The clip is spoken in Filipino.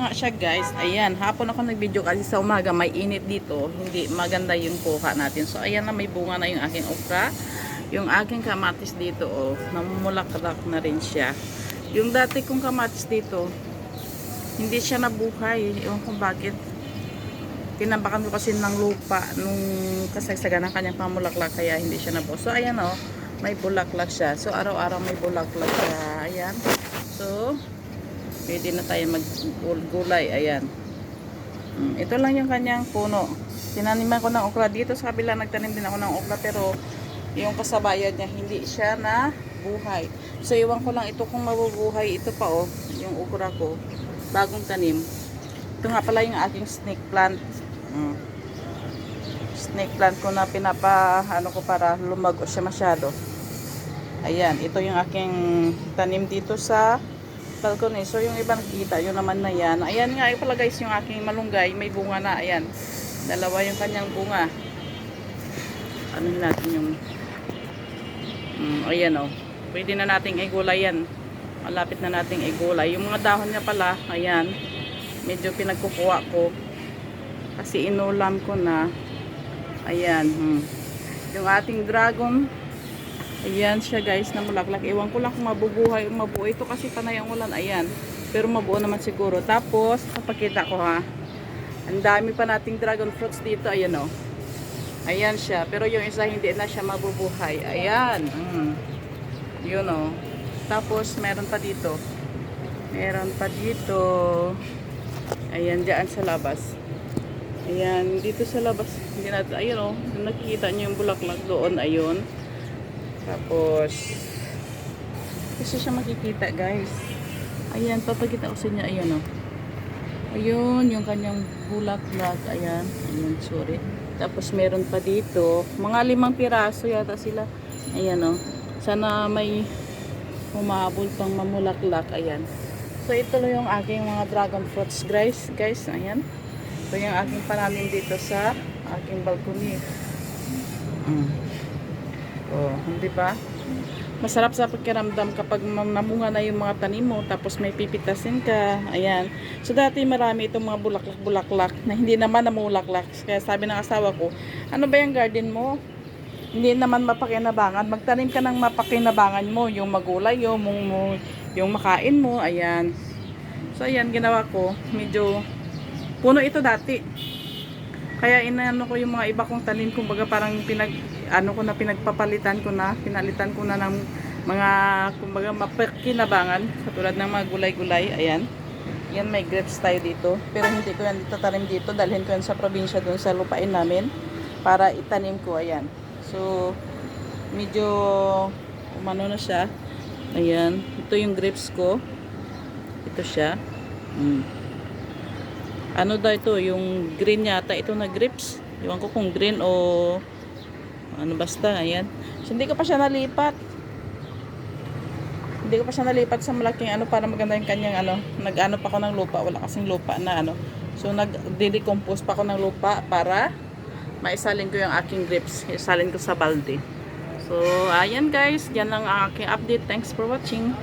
nga siya guys. Ayan, hapon ako nag-video kasi sa umaga may init dito. Hindi maganda yung kuha natin. So ayan na, may bunga na yung aking okra. Yung aking kamatis dito, oh, namumulak-lak na rin siya. Yung dati kong kamatis dito, hindi siya nabuhay. Ewan kung bakit. Tinabakan ko kasi ng lupa nung kasagsagan ng kanyang pamulaklak, kaya hindi siya nabuhay. So ayan, oh, may bulaklak siya. So araw-araw may bulaklak siya. Ayan. So pwede na tayo mag-gulay. Ayan. Ito lang yung kanyang puno. Tinaniman ko ng okra. Dito sa kabila nagtanim din ako ng okra, pero yung kasabayan niya hindi siya na buhay. So iwan ko lang ito kung mabubuhay. Ito pa, oh, yung okra ko. Bagong tanim. Ito nga pala yung aking snake plant. Snake plant ko na ano ko para lumago siya masyado. Ayan. Ito yung aking tanim dito sa balcony. So yung iba nakikita, yun naman na yan. Ayan nga pala guys, yung aking malunggay, may bunga na. Ayan, dalawa yung kanyang bunga. Ano natin yung ayan, oh, pwede na nating igulay yan. Malapit na nating igulay. Yung mga dahon niya pala, ayan, medyo pinagkukuha ko kasi inulam ko na. Ayan, yung ating dragon, ayan siya guys, na mulaklak. Iwan ko lang kung mabubuhay o mabuo. Ito kasi panay ang ulan. Ayan. Pero mabuo naman siguro. Tapos, kapakita ko ha. Ang dami pa nating dragon fruits dito. Ayan, oh. Ayan siya. Pero yung isa hindi na siya mabubuhay. Ayan. Yun, oh. Tapos, meron pa dito. Meron pa dito. Ayan, dyan sa labas. Ayan, dito sa labas. Hindi natin, ayun, oh. Nakikita nyo yung bulaklak doon. Ayun. Tapos, kasi siya makikita guys. Ayan, papakita ko sa inyo. Ayan, oh. Ayun, yung kanyang bulaklak. Ayan, ayan, sorry. Tapos meron pa dito. Mga 5 piraso yata sila. Ayan, oh. Sana may humabol pang mamulaklak. Ayan. So, ito lang yung aking mga dragon fruits guys. Guys, ayan. Ito yung aking pananim dito sa aking balcony. Oh, hindi ba? Masarap sa pakiramdam kapag namunga na yung mga tanim mo, tapos may pipitasin ka. Ayan. So dati marami itong mga bulaklak-bulaklak na hindi naman namulaklak. Kaya sabi ng asawa ko, ano ba yung garden mo? Hindi naman mapakinabangan. Magtanim ka ng mapakinabangan mo, yung magulay, yung makain mo. Ayan. So ayan, ginawa ko. Medyo puno ito dati. Kaya inano ko yung mga iba kong tanim, kumbaga parang pinalitan ko na ng mga kumbaga mapakinabangan, katulad ng mga gulay-gulay. Ayan. Yan, may grapes tayo dito. Pero hindi ko yan tanim dito, dalhin ko yan sa probinsya doon sa lupain namin para itanim ko. Ayan. So medyo umano na siya. Ayan. Ito yung grapes ko. Ito siya. Ano daw ito? Yung green yata. Ito na grapes. Iwan ko kung green o ano, basta. Ayan. So, hindi ko pa siya nalipat. Hindi ko pa siya nalipat sa malaking ano para maganda yung kanyang ano. Nag-ano pa ako ng lupa. Wala kasing lupa na ano. So, nag-decompose pa ako ng lupa para maisalin ko yung aking grapes. Isalin ko sa balde. So, ayan guys. Yan lang ang aking update. Thanks for watching.